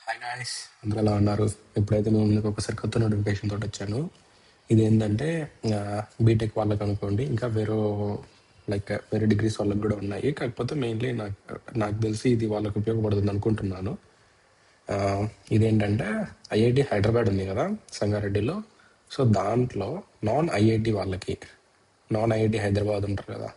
Hi guys, అందరూ ఎలా ఉన్నారు? ఇప్పుడైతే మేము మీకు ఒకసారి కొత్త నోటిఫికేషన్ తోటి వచ్చాను. ఇదేంటంటే బీటెక్ వాళ్ళకి అనుకోండి, ఇంకా వేరే డిగ్రీస్ వాళ్ళకి కూడా ఉన్నాయి. కాకపోతే మెయిన్లీ నాకు నాకు తెలిసి ఇది వాళ్ళకి ఉపయోగపడుతుంది అనుకుంటున్నాను. ఆ, ఇదేంటంటే ఐఐటి హైదరాబాద్ ఉంది కదా, సంగారెడ్డిలో. సో దాంట్లో నాన్ ఐఐటి వాళ్ళకి, నాన్ ఐఐటి హైదరాబాద్ ఉంటారు కదా,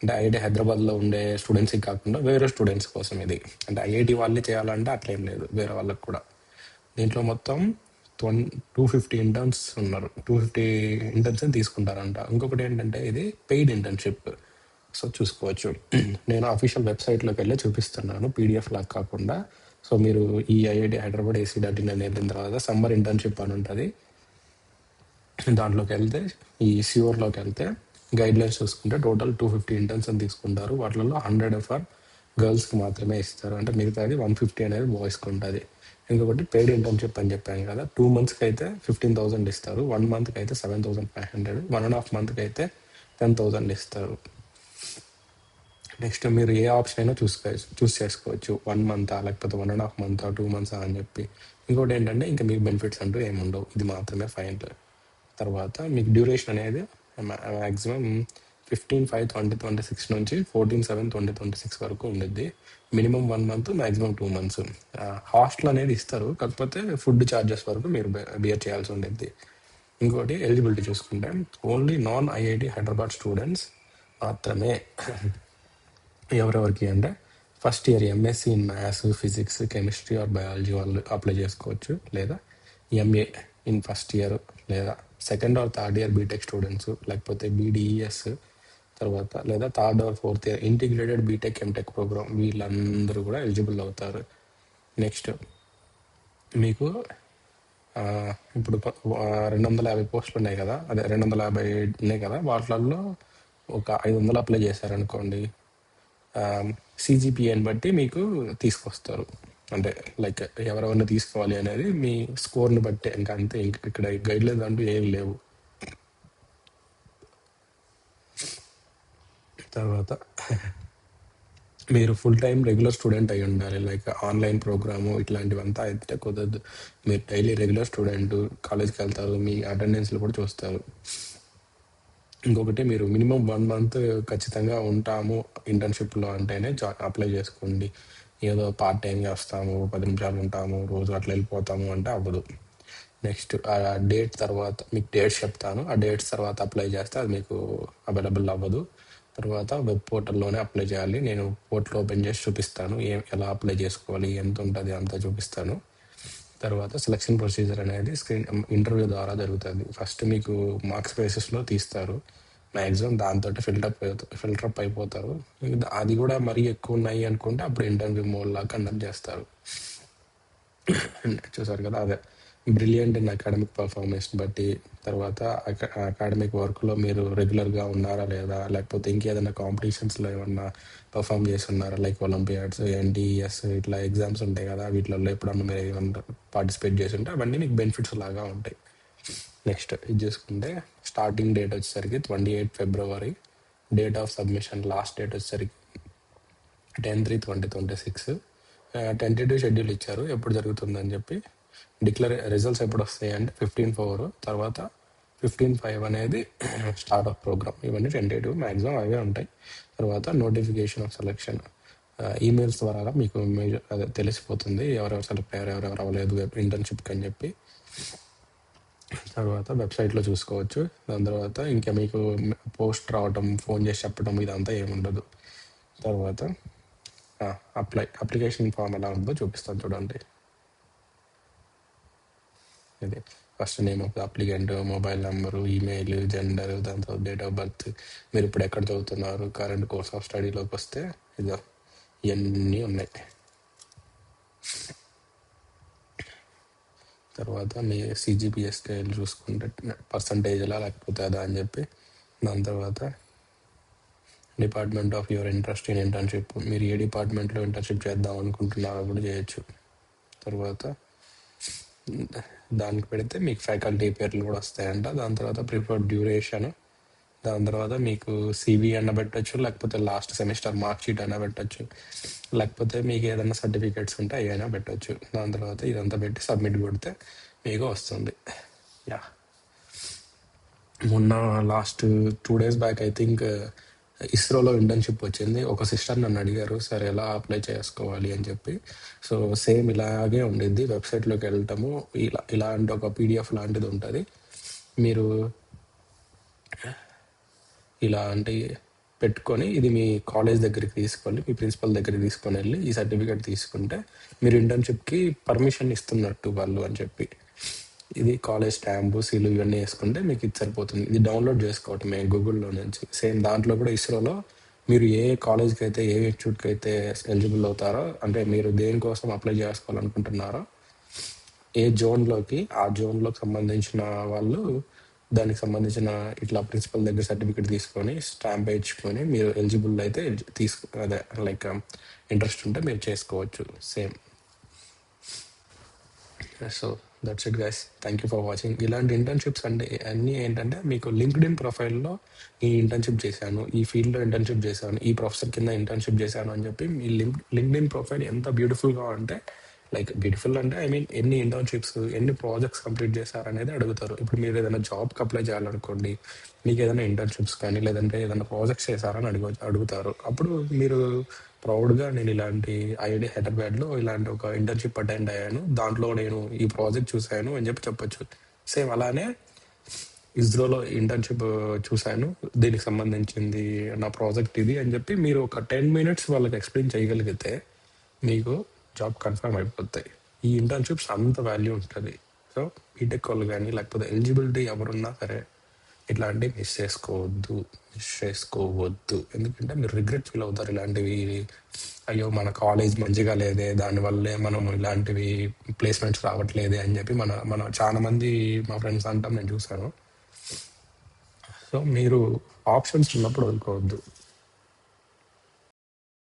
అంటే ఐఐటి హైదరాబాద్లో ఉండే స్టూడెంట్స్కి కాకుండా వేరే స్టూడెంట్స్ కోసం ఇది. అంటే ఐఐటి వాళ్ళే చేయాలంటే అట్లేం లేదు, వేరే వాళ్ళకి కూడా. దీంట్లో మొత్తం 250 ఇంటర్న్స్ ఉన్నారు. 250 ఇంటర్న్స్ తీసుకుంటారంట. ఇంకొకటి ఏంటంటే ఇది పెయిడ్ ఇంటర్న్షిప్. సో చూసుకోవచ్చు. నేను అఫీషియల్ వెబ్సైట్లోకి వెళ్ళి చూపిస్తున్నాను, పీడిఎఫ్ లాగా కాకుండా. సో మీరు ఈ ఐఐటి హైదరాబాద్ ఏసీ.in అని వెళ్ళిన తర్వాత సమ్మర్ ఇంటర్న్షిప్ అని ఉంటుంది. దాంట్లోకి వెళ్తే, ఈ సిఓర్లోకి వెళ్తే గైడ్ లైన్స్ చూసుకుంటే టోటల్ 250 ఇంటర్న్స్ అని తీసుకుంటారు. వాటిలో 100 ఫర్ గర్ల్స్కి మాత్రమే ఇస్తారు. అంటే మిగతాది 150 అనేది బాయ్స్కి ఉంటుంది. ఇంకొకటి పెయిడ్ ఇంటర్న్షిప్ అని చెప్పాను కదా, 2 monthsకి అయితే 15,000 ఇస్తారు, 1 monthకి అయితే 7,500, 1.5 monthకి అయితే 10,000 ఇస్తారు. నెక్స్ట్ మీరు ఏ ఆప్షన్ అయినా చూస్ చేసుకోవచ్చు, 1 month లేకపోతే 1.5 month, 2 months అని చెప్పి. ఇంకోటి ఏంటంటే ఇంకా మీకు బెనిఫిట్స్ అంటూ ఏముండవు, ఇది మాత్రమే ఫైనల్. తర్వాత మీకు డ్యూరేషన్ అనేది మ్యాక్సిమం 15/5/2026 నుంచి 14/7/2026 వరకు ఉండిద్ది. Minimum 1 month, maximum 2 months. Hostel అనేది ఇస్తారు, కాకపోతే ఫుడ్ ఛార్జెస్ వరకు మీరు బియర్ చేయాల్సి ఉండిద్ది. ఇంకోటి ఎలిజిబిలిటీ చూసుకుంటే only non IIT Hyderabad students మాత్రమే. ఎవరెవరికి అంటే first year MSc in maths, physics, chemistry or biology వాళ్ళు అప్లై చేసుకోవచ్చు, లేదా ఎంఏ ఇన్ ఫస్ట్ ఇయర్, లేదా second or third year BTech students, లేకపోతే బీడిఈఎస్, తర్వాత లేదా third or fourth year integrated BTech MTech program, వీళ్ళందరూ కూడా ఎలిజిబుల్ అవుతారు. నెక్స్ట్ మీకు ఇప్పుడు 250 పోస్టులు ఉన్నాయి కదా, అదే 250 ఉన్నాయి కదా, వాటిల్లో ఒక 500 అప్లై చేశారనుకోండి, సిజిపిఏని బట్టి మీకు తీసుకొస్తారు. అంటే ఎవరెవరిని తీసుకోవాలి అనేది మీ స్కోర్ని బట్టి, ఇంకా అంతే. ఇక్కడ గైడ్ లైన్స్ అంటూ ఏమి లేవు. తర్వాత మీరు ఫుల్ టైం రెగ్యులర్ స్టూడెంట్ అయి ఉండాలి. ఆన్లైన్ ప్రోగ్రాము ఇట్లాంటివంతా అయితే కుదరదు. మీరు డైలీ రెగ్యులర్ స్టూడెంట్, కాలేజ్కి వెళ్తారు, మీ అటెండెన్స్లు కూడా చూస్తారు. ఇంకొకటి మీరు మినిమం 1 month ఖచ్చితంగా ఉంటాము ఇంటర్న్షిప్లో అంటేనే అప్లై చేసుకోండి. ఏదో పార్ట్ టైం చేస్తాము, 10 నిమిషాలు ఉంటాము, రోజు అట్లా వెళ్ళిపోతాము అంటే అవ్వదు. నెక్స్ట్ ఆ డేట్ తర్వాత మీకు డేట్స్ చెప్తాను, ఆ డేట్స్ తర్వాత అప్లై చేస్తే అది మీకు అవైలబుల్ అవ్వదు. తర్వాత వెబ్ పోర్టల్లోనే అప్లై చేయాలి. నేను పోర్టల్ ఓపెన్ చేసి చూపిస్తాను, ఎలా అప్లై చేసుకోవాలి, ఎంత ఉంటుంది అంతా చూపిస్తాను. తర్వాత సెలక్షన్ ప్రొసీజర్ అనేది ఇంటర్వ్యూ ద్వారా జరుగుతుంది. ఫస్ట్ మీకు మార్క్స్ బేసిస్లో తీస్తారు, మ్యాక్సిమం దాంతో ఫిల్టరప్ అయిపోతారు. అది కూడా మరీ ఎక్కువ ఉన్నాయి అనుకుంటే అప్పుడు ఇంటర్వ్యూ మోడ్ లాగా కండక్ట్ చేస్తారు. చూసారు కదా, అదే బ్రిలియంట్ ఇన్ అకాడమిక్ పర్ఫార్మెన్స్ బట్టి, తర్వాత అకాడమిక్ వర్క్లో మీరు రెగ్యులర్గా ఉన్నారా లేదా, లేకపోతే ఇంకేదైనా కాంపిటీషన్స్లో ఏమన్నా పర్ఫామ్ చేసి ఉన్నారా, లైక్ ఒలింపియాడ్స్, ఎన్టీఎస్ ఇట్లా ఎగ్జామ్స్ ఉంటాయి కదా, వీటిలో ఎప్పుడన్నా మీరు ఏమన్నా పార్టిసిపేట్ చేసి ఉంటే అవన్నీ మీకు బెనిఫిట్స్ లాగా ఉంటాయి. నెక్స్ట్ ఇది చూసుకుంటే స్టార్టింగ్ డేట్ వచ్చేసరికి 28 February, date of submission last date వచ్చేసరికి 10/3/2026. టెంటేటివ్ షెడ్యూల్ ఇచ్చారు ఎప్పుడు జరుగుతుందని చెప్పి. రిజల్ట్స్ ఎప్పుడు వస్తాయి అంటే 15/4, తర్వాత 15/5 అనేది స్టార్ట్ ఆఫ్ ప్రోగ్రామ్. ఇవన్నీ టెంటేటివ్, మ్యాక్సిమం అవే ఉంటాయి. తర్వాత నోటిఫికేషన్ ఆఫ్ సెలెక్షన్ ఈమెయిల్స్ ద్వారా మీకు అదే తెలిసిపోతుంది, ఎవరెవరు సెలెక్ట్ అయ్యారు, ఎవరెవరు అవ్వలేదు ఇంటర్న్షిప్కి అని చెప్పి. తర్వాత వెబ్సైట్లో చూసుకోవచ్చు. దాని తర్వాత ఇంకా మీకు పోస్ట్ రావటం, ఫోన్ చేసి చెప్పడం ఇదంతా ఏముండదు. తర్వాత అప్లికేషన్ ఫామ్ ఎలా ఉందో చూపిస్తాను చూడండి. ఇది first name of the applicant, mobile number, email, gender, దాని తర్వాత డేట్ ఆఫ్ బర్త్, మీరు ఇప్పుడు ఎక్కడ చదువుతున్నారు, కరెంట్ కోర్స్ ఆఫ్ స్టడీలోకి వస్తే ఇదో ఇవన్నీ ఉన్నాయి. తర్వాత మీ సిజిపిఎస్ స్కేల్ చూసుకుంటే పర్సంటేజ్లా లేకపోతే అదా అని చెప్పి. దాని తర్వాత department of your interest in internship, మీరు ఏ డిపార్ట్మెంట్లో ఇంటర్న్షిప్ చేద్దాం అనుకుంటున్నారో కూడా చేయొచ్చు. తర్వాత దానికి పెడితే మీకు ఫ్యాకల్టీ పేర్లు కూడా వస్తాయంట. దాని తర్వాత ప్రిఫర్డ్ డ్యూరేషన్, దాని తర్వాత మీకు సివి అన్న పెట్టొచ్చు, లేకపోతే లాస్ట్ సెమిస్టర్ మార్క్ షీట్ అయినా పెట్టొచ్చు, లేకపోతే మీకు ఏదైనా సర్టిఫికేట్స్ ఉంటే అయినా పెట్టొచ్చు. దాని తర్వాత ఇదంతా పెట్టి సబ్మిట్ కొడితే మీకు వస్తుంది. యా, మొన్న last 2 days back I think ఇస్రోలో ఇంటర్న్షిప్ వచ్చింది. ఒక సిస్టర్ నన్ను అడిగారు, సార్ ఎలా అప్లై చేసుకోవాలి అని చెప్పి. సో సేమ్ ఇలాగే ఉండిద్ది, వెబ్సైట్లోకి వెళ్ళటము, ఇలాంటి ఒక పీడిఎఫ్ లాంటిది ఉంటుంది. మీరు ఇలాంటి పెట్టుకొని ఇది మీ కాలేజ్ దగ్గరికి తీసుకొని, మీ ప్రిన్సిపల్ దగ్గరికి తీసుకొని వెళ్ళి ఈ సర్టిఫికేట్ తీసుకుంటే మీరు ఇంటర్న్షిప్కి పర్మిషన్ ఇస్తున్నట్టు వాళ్ళు అని చెప్పి. ఇది కాలేజ్ స్టాంపు, సీలు ఇవన్నీ వేసుకుంటే మీకు ఇది సరిపోతుంది. ఇది డౌన్లోడ్ చేసుకోవటమే గూగుల్లో నుంచి. సేమ్ దాంట్లో కూడా ఇస్రోలో మీరు ఏ కాలేజ్కి అయితే, ఏ ఇన్స్టిట్యూట్కి అయితే ఎలిజిబుల్ అవుతారో, అంటే మీరు దేనికోసం అప్లై చేసుకోవాలనుకుంటున్నారో, ఏ జోన్లోకి, ఆ జోన్లోకి సంబంధించిన వాళ్ళు దానికి సంబంధించిన ఇట్లా ప్రిన్సిపల్ దగ్గర సర్టిఫికేట్ తీసుకొని స్టాంప్ వేయించుకొని మీరు ఎలిజిబుల్ అయితే అదే లైక్ ఇంట్రెస్ట్ ఉంటే మీరు చేసుకోవచ్చు. Same. So that's it guys, thank you for watching. ఇలాంటి ఇంటర్న్షిప్స్ అంటే అన్నీ ఏంటంటే మీకు లింక్డ్ ఇన్ ప్రొఫైల్లో ఈ ఇంటర్న్షిప్ చేశాను, ఈ ఫీల్డ్లో ఇంటర్న్షిప్ చేశాను, ఈ ప్రొఫెసర్ కింద ఇంటర్న్షిప్ చేశాను అని చెప్పి మీ లింక్డ్ ఇన్ ప్రొఫైల్ ఎంత బ్యూటిఫుల్గా ఉంటే, లైక్ బ్యూటిఫుల్ అంటే ఐ మీన్ ఎన్ని ఇంటర్న్షిప్స్, ఎన్ని ప్రాజెక్ట్స్ కంప్లీట్ చేశారు అనేది అడుగుతారు. ఇప్పుడు మీరు ఏదైనా జాబ్కి అప్లై చేయాలనుకోండి, మీకు ఏదైనా ఇంటర్న్షిప్స్ కానీ లేదంటే ఏదైనా ప్రాజెక్ట్స్ చేశారని అడుగుతారు. అప్పుడు మీరు ప్రౌడ్గా నేను ఇలాంటి ఐఐటి హైదరాబాద్లో ఇలాంటి ఒక ఇంటర్న్షిప్ అటెండ్ అయ్యాను, దాంట్లో నేను ఈ ప్రాజెక్ట్ చూశాను అని చెప్పి చెప్పొచ్చు. సేమ్ అలానే ఇస్రోలో ఇంటర్న్షిప్ చూశాను, దీనికి సంబంధించింది నా ప్రాజెక్ట్ ఇది అని చెప్పి మీరు ఒక 10 minutes వాళ్ళకి ఎక్స్ప్లెయిన్ చేయగలిగితే మీకు జాబ్ కన్ఫర్మ్ అయిపోతాయి. ఈ ఇంటర్న్షిప్స్ అంత వాల్యూ ఉంటుంది. సో బీటెక్ వాళ్ళు కానీ లేకపోతే ఎలిజిబిలిటీ ఎవరున్నా సరే ఇట్లాంటివి మిస్ చేసుకోవద్దు. ఎందుకంటే మీరు రిగ్రెట్ ఫీల్ అవుతారు ఇలాంటివి. అయ్యో మన కాలేజ్ మంచిగా లేదే, దానివల్లే మనం ఇలాంటివి ప్లేస్మెంట్స్ రావట్లేదే అని చెప్పి మన చాలా మంది మా ఫ్రెండ్స్ అంటాం, నేను చూసాను. సో మీరు ఆప్షన్స్ ఉన్నప్పుడు వదులుకోవద్దు.